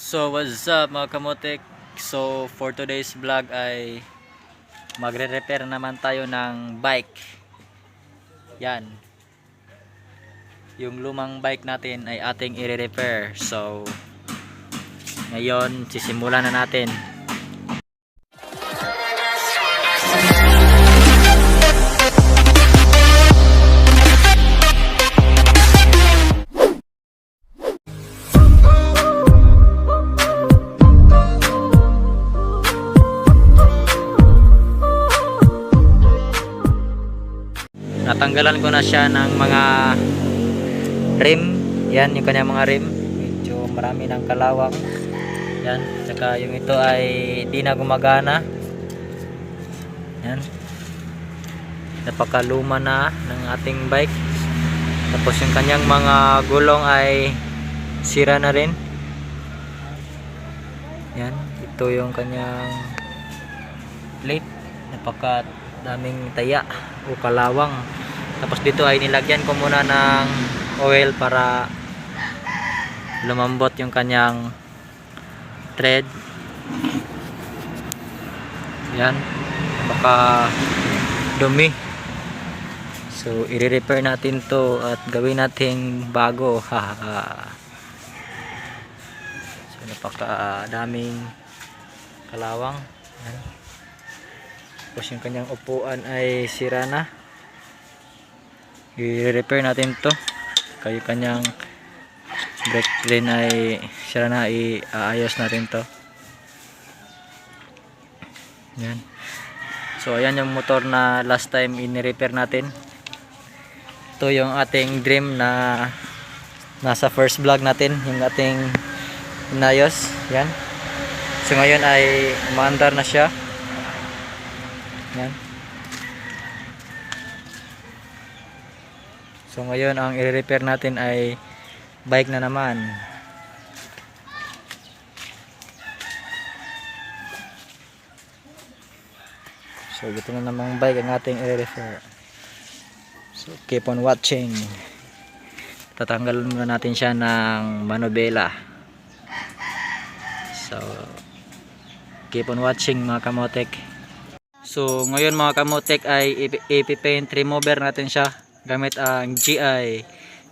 So what's up mga kamotek? So for today's vlog ay magre-repair naman tayo ng bike. Yan. Yung lumang bike natin ay ating i-repair. So ngayon sisimulan na natin. Natanggalan ko na siya ng mga rim. Yan yung kanyang mga rim. Medyo marami ng kalawang. Yan. Tsaka yung ito ay di na gumagana. Yan. Napakaluma na ng ating bike. Tapos yung kanyang mga gulong ay sira na rin. Yan. Ito yung kanyang plate. Napaka daming taya o kalawang. Tapos dito ay nilagyan ko muna ng oil para lumambot yung kanyang thread. Yan, baka dumi. So i-repair natin to at gawin natin bago. So napaka daming kalawang. Yan. Tapos yung kanyang upuan ay sira na. I-repair natin to. Kayo kanyang brake rin ay sira na. Iayos natin to. Yan. So ayan yung motor na last time in-repair natin. Ito yung ating dream na nasa first vlog natin. Yung ating inayos. Yan. So ngayon ay umaandar na siya. Yan. So ngayon ang i-repair natin ay bike na naman. So ito na namang bike ang ating i-repair. So keep on watching. Tatanggalin muna natin siya ng manubela. So keep on watching mga kamotek. So ngayon mga kamotek ay ipi-paint remover natin siya gamit ang GI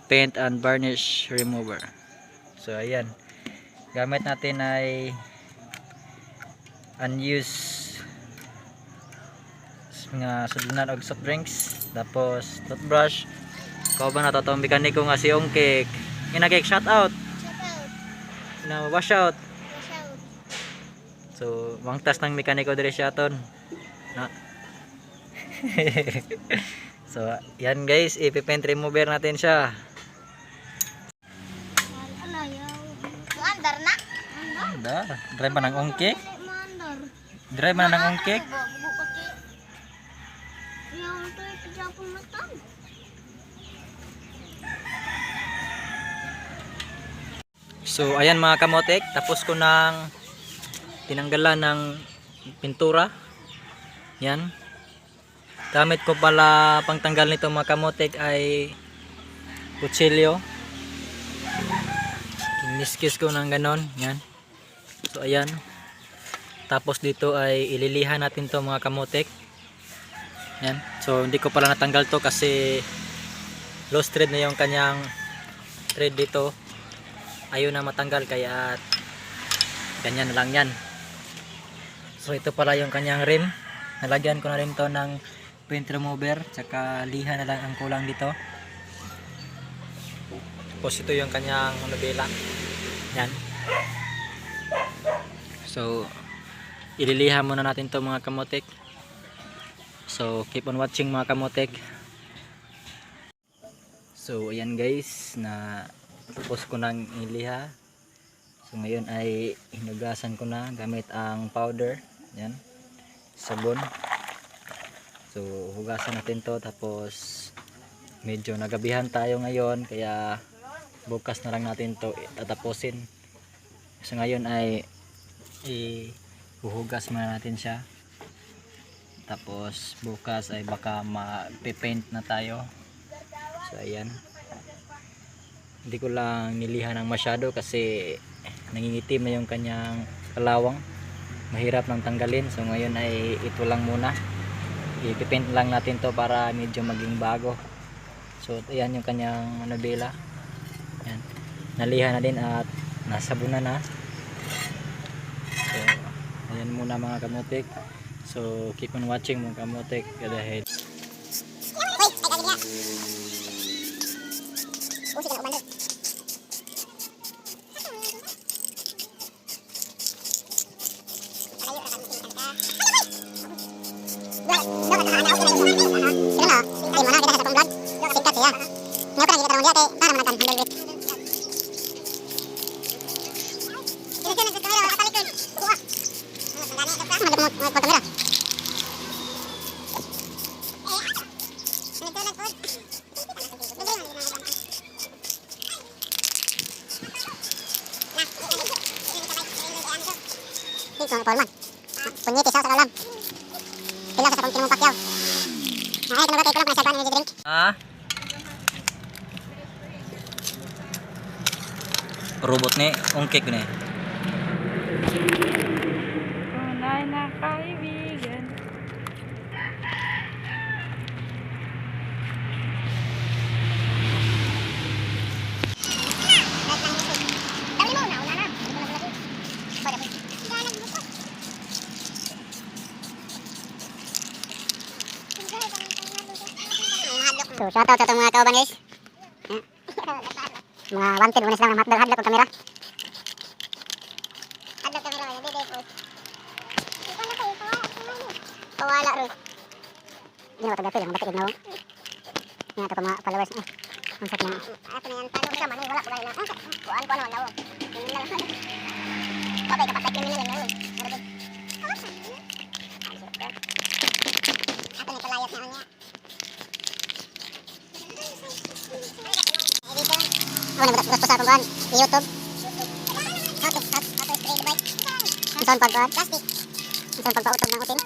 paint and varnish remover. So ayan, gamit natin ay unused nga sudunan og soft drinks, tapos toothbrush. Kau ba natatong mekaniko nga si Ongkek inagek shout out na wash out. So mangtas ng mekaniko dire siya ton na. So yan guys, ipi-paint remover natin siya. Andar na. Andar. Drive man ng Ongkek. Drive man ng Ongkek. So ayan mga kamotek, tapos ko nang tinanggalan ng pintura. Yan. Gamit ko pala pangtanggal nito mga kamotek ay kutsilyo. Kiniskis ko ng ganon. Yan. So ayan. Tapos dito ay ililihan natin to mga kamotek. Yan. So hindi ko pala natanggal to kasi loose thread na yung kanyang thread dito. Ayaw na matanggal kaya ganyan na lang yan. So ito pala yung kanyang rim. Nalagyan ko na rin to ng paint remover, tsaka liha na lang ang kulang dito. Tapos ito yung kanyang manubela. Yan. So ililiha muna natin to mga kamotek. So keep on watching mga kamotek. So ayan guys, na tapos ko nang iliha. So ngayon ay hinugasan ko na gamit ang powder. Yan. Sabon. So hugasan natin to, tapos medyo nagabihan tayo ngayon kaya bukas na lang natin to tatapusin. So ngayon ay ihuhugas muna natin siya, tapos bukas ay baka ma-paint na tayo. So ayan, hindi ko lang nilihan ng masyado kasi nangingitim na yung kanyang kalawang, mahirap nang tanggalin. So ngayon ay ito lang muna, ipipaint lang natin to para medyo maging bago. So ayan yung kanyang manubela, yan, nalihan na din at nasabunan na. So ayan muna mga kamotek, so keep on watching mga kamotek, go ahead. Forman. Punyiti sa kalam. Pila sa pangkin mo pakyaw. Ay, kana ba kay kulang sa ban ni drink? Robot ni ungkik ni. Tunay na kaibigan. Dali mo na, una na. Pada mo. So, shout out sa itong mga kauban guys. Mga wanted mo na silang hadlok ang kamera. Hadlok kamera, hindi day po. Pawala ro. Hindi mo tagapil, ang batik ignaw. Yan ito mga followers. Ang sakit na. Ako na yan, tanong ka man, wala ko ba na. Kuan ko naman daw. Hindi lang. Babay kapatid ko nila lang. Ako ni kalayat na niya. Ano ba tapos sa akong YouTube? Auto spray bike. Saan pagkuhan? Plastic. Saan pagpautog ng utin?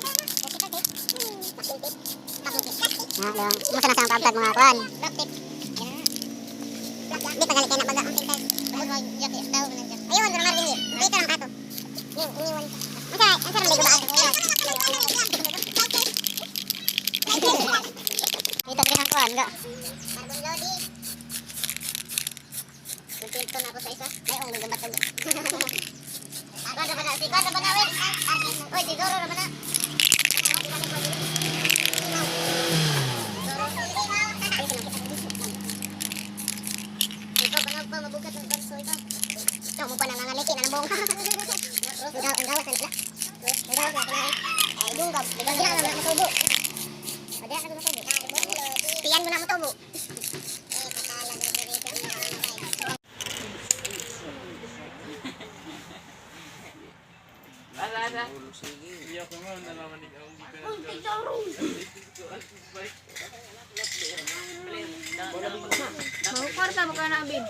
Masa na sa pagkad mga kuhan? Plastic. Di pa galit kayo na baga ang tintas. Ayun, doon naman rin. Dito lang kato. Iniwan. Ang sarang ligo ba ako? Dito rin ang kuhan. Carbon loading. Pinto na ako sa isa. Ay, ang nagabatag. Ako na ba na? Sige, ano ba na, wait? Uy, siguro na ba na? Ito, panag pa, mabukat ng tanso ito. Ito, mo pa nangangaliki na ng buong. Ang gawas na nila. Ang gawas na nila. Ay, dunggab. Diyan na lang matubo. Diyan na lang matubo. Piyan mo na matubo. Mau kwarta mo ka na abin.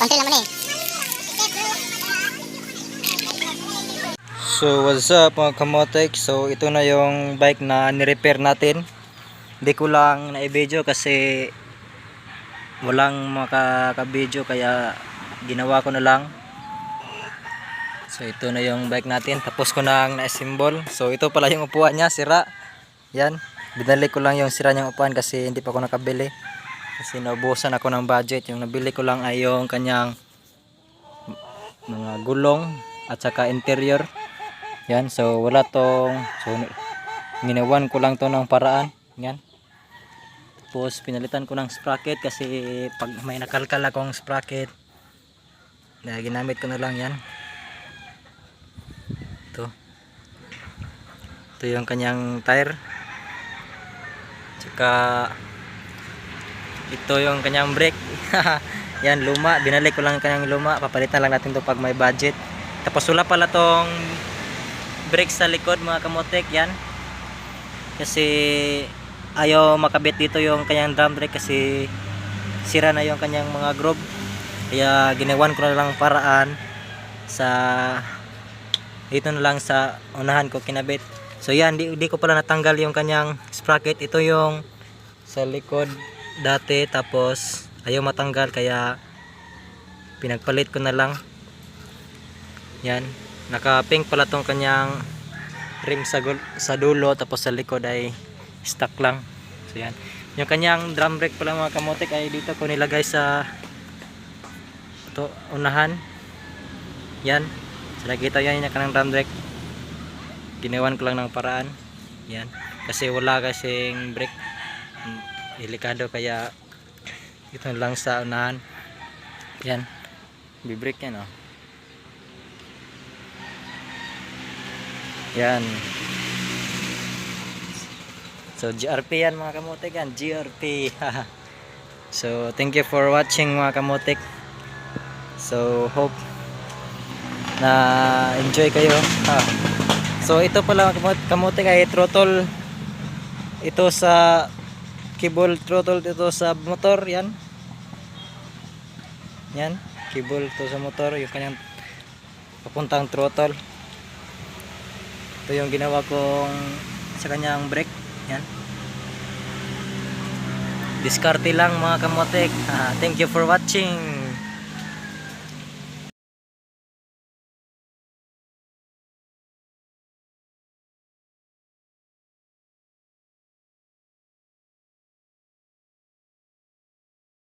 Pantil naman eh. So what's up mga kamotek, so ito na yung bike na ni-repair natin. Hindi ko lang na-video kasi walang makaka-video kaya ginawa ko na lang. So ito na yung bike natin, tapos ko nang na-assemble. So ito pala yung upuan niya, sira. Yan, binalik ko lang yung sira niyang upuan kasi hindi pa ako nakabili. Kasi naubusan ako ng budget. Yung nabili ko lang ay yung kanyang mga gulong at saka interior. Yan, so wala tong, so ginawan ko lang to ng paraan. Yan. Tapos pinalitan ko ng sprocket kasi pag may nakalkal akong sprocket na ginamit ko na lang yan. Ito yung kanyang tire. Tsaka ito yung kanyang brake. Yan, luma, binalik ko lang yung kanyang luma, papalitan lang natin to pag may budget. Tapos wala pala tong brake sa likod mga kamotek, yan. Kasi ayaw makabit dito yung kanyang drum brake kasi sira na yung kanyang mga groove. Kaya ginawan ko na lang paraan sa dito na lang sa unahan ko kinabit. So yan, di ko pala natanggal yung kanyang sprocket. Ito yung sa likod dati, tapos ayaw matanggal kaya pinagpalit ko na lang. Yan, naka pink pala tong kanyang rim sa dulo, tapos sa likod ay stock lang. So yan, yung kanyang drum brake pala mga kamotek ay dito ko nilagay sa ito, unahan. Yan, so nakita yan yung kanyang drum brake. Ginawan ko lang ng paraan. Yan, kasi wala kasing brake, delikado, kaya ito lang sa unahan. Yan, bibrake yan, oh. Yan. So GRP yan mga kamotek, yan GRP. So thank you for watching mga kamotek. So hope na enjoy kayo. So ito pala mga kamotek ay throttle. Ito sa cable throttle dito sa motor, yan. Yan, cable to sa motor, yung kanyang papuntang throttle. Ito yung ginawa kong sa kanyang brake. Yan. Diskarte lang mga kamotek. Thank you for watching.